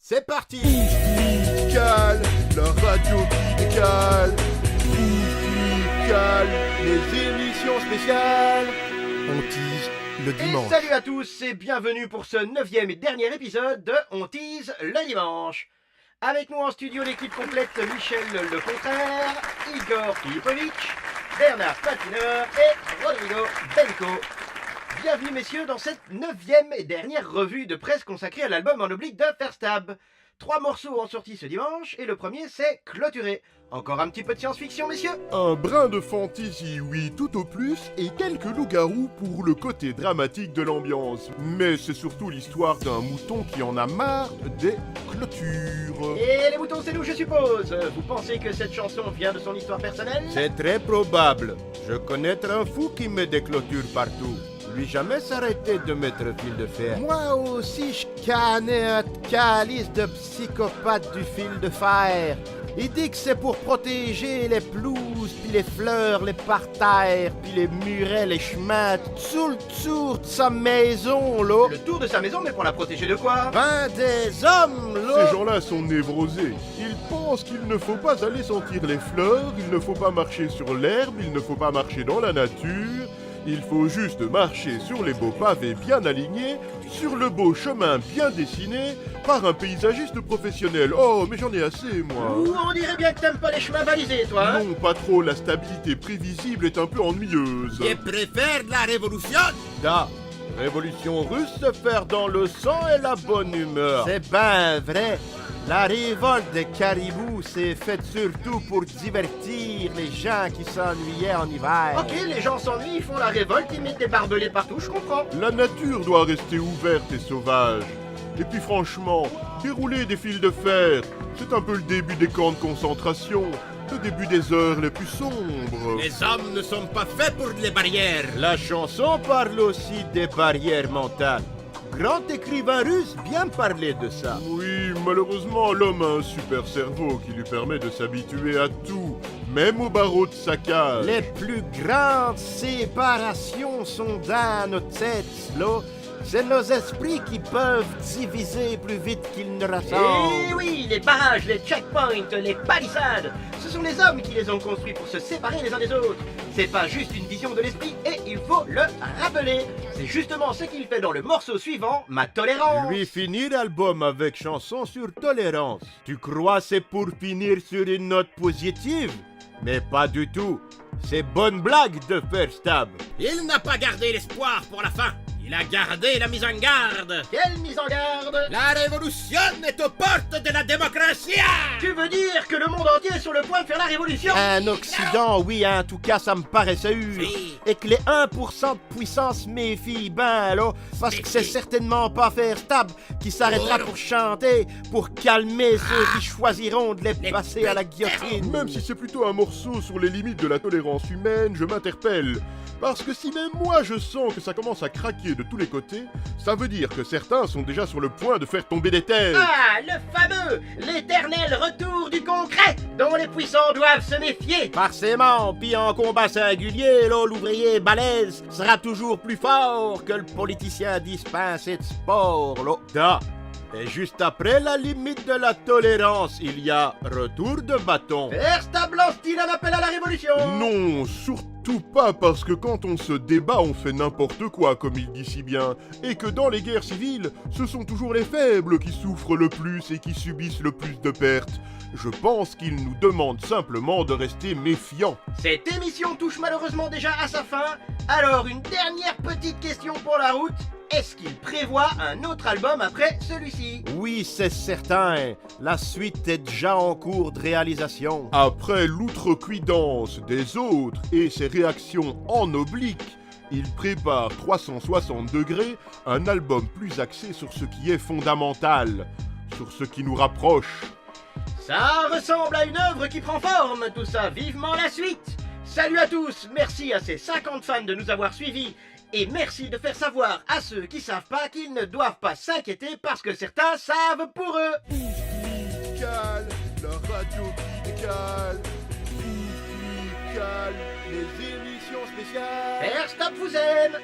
C'est parti. Musicale, la radio qui décale. Musicale, les émissions spéciales. On tease le dimanche. Et salut à tous et bienvenue pour ce 9e et dernier épisode de On tease le dimanche. Avec nous en studio l'équipe complète, Michel Le Contraire, Igor Filipovic, Bernard Patineur et Rodrigo Benko. Bienvenue messieurs dans cette 9e et dernière revue de presse consacrée à l'album en oblique de Ferstab. 3 morceaux en sortie ce dimanche et le premier c'est Clôturé. Encore un petit peu de science-fiction messieurs. Un brin de fantasy, oui, tout au plus, et quelques loups-garous pour le côté dramatique de l'ambiance. Mais c'est surtout l'histoire d'un mouton qui en a marre des clôtures. Et les moutons c'est nous je suppose. Vous pensez que cette chanson vient de son histoire personnelle? C'est très probable. Je connais un fou qui met des clôtures partout. Lui jamais s'arrêter de mettre fil de fer. Moi aussi je connais un calice de psychopathe du fil de fer. Il dit que c'est pour protéger les pelouses, puis les fleurs, les parterres, puis les murets, les chemins, tout le tour de sa maison, là. Le tour de sa maison mais pour la protéger de quoi? Ben des hommes, là. Ces gens-là sont névrosés. Ils pensent qu'il ne faut pas aller sentir les fleurs, il ne faut pas marcher sur l'herbe, il ne faut pas marcher dans la nature. Il faut juste marcher sur les beaux pavés bien alignés, sur le beau chemin bien dessiné, par un paysagiste professionnel. Oh, mais j'en ai assez, moi. Ouh, on dirait bien que t'aimes pas les chemins balisés, toi, hein? Non, pas trop, la stabilité prévisible est un peu ennuyeuse. Je préfère la révolution. Da, révolution russe se faire dans le sang et la bonne humeur. C'est ben vrai. La révolte des caribous s'est faite surtout pour divertir les gens qui s'ennuyaient en hiver. Ok, les gens s'ennuient, ils font la révolte, ils mettent des barbelés partout, je comprends. La nature doit rester ouverte et sauvage. Et puis franchement, dérouler des fils de fer, c'est un peu le début des camps de concentration, le début des heures les plus sombres. Les hommes ne sont pas faits pour les barrières. La chanson parle aussi des barrières mentales. Grand écrivain russe bien parlait de ça. Oui, malheureusement, l'homme a un super cerveau qui lui permet de s'habituer à tout, même aux barreaux de sa cage. Les plus grandes séparations sont dans nos têtes, là. C'est nos esprits qui peuvent diviser plus vite qu'ils ne rassemblent. Et oui, les barrages, les checkpoints, les palissades, ce sont les hommes qui les ont construits pour se séparer les uns des autres. C'est pas juste une vision de l'esprit et il faut le rappeler. C'est justement ce qu'il fait dans le morceau suivant, Ma tolérance. Lui finir l'album avec chanson sur tolérance. Tu crois c'est pour finir sur une note positive? Mais pas du tout. C'est bonne blague de Ferstab. Il n'a pas gardé l'espoir pour la fin. Il a gardé la mise en garde. Quelle mise en garde? La révolution est aux portes de la démocratie. Tu veux dire que le monde entier est sur le point de faire la révolution? Un Occident, oui, en tout cas, ça me paraît sûr. Oui. Et que les 1% de puissance méfient ben, là, parce que c'est certainement pas Ferstab qui s'arrêtera pour chanter, pour calmer ceux qui choisiront de les passer à la guillotine. Même si c'est plutôt un morceau sur les limites de la tolérance humaine, je m'interpelle. Parce que si même moi je sens que ça commence à craquer de tous les côtés, ça veut dire que certains sont déjà sur le point de faire tomber des têtes. Ah, le fameux, l'éternel retour du concret dont les puissants doivent se méfier. Forcément, puis en combat singulier, là, l'ouvrier balèze sera toujours plus fort que le politicien dispensé de sport, là. Da. Et juste après la limite de la tolérance, il y a retour de bâton. Ferstab lance-t-il un appel à la révolution? Non, surtout pas, parce que quand on se débat, on fait n'importe quoi, comme il dit si bien, et que dans les guerres civiles, ce sont toujours les faibles qui souffrent le plus et qui subissent le plus de pertes. Je pense qu'il nous demande simplement de rester méfiants. Cette émission touche malheureusement déjà à sa fin, alors une dernière petite question pour la route. Est-ce qu'il prévoit un autre album après celui-ci? Oui, c'est certain. La suite est déjà en cours de réalisation. Après l'outrecuidance des autres et ses réactions en oblique, il prépare 360 degrés, un album plus axé sur ce qui est fondamental, sur ce qui nous rapproche. Ça ressemble à une œuvre qui prend forme, tout ça, vivement la suite. Salut à tous, merci à ces 50 fans de nous avoir suivis. Et merci de faire savoir à ceux qui savent pas qu'ils ne doivent pas s'inquiéter parce que certains savent pour eux. Musicale, la radio qui décale. Musicale, les émissions spéciales. Ferstab vous aime.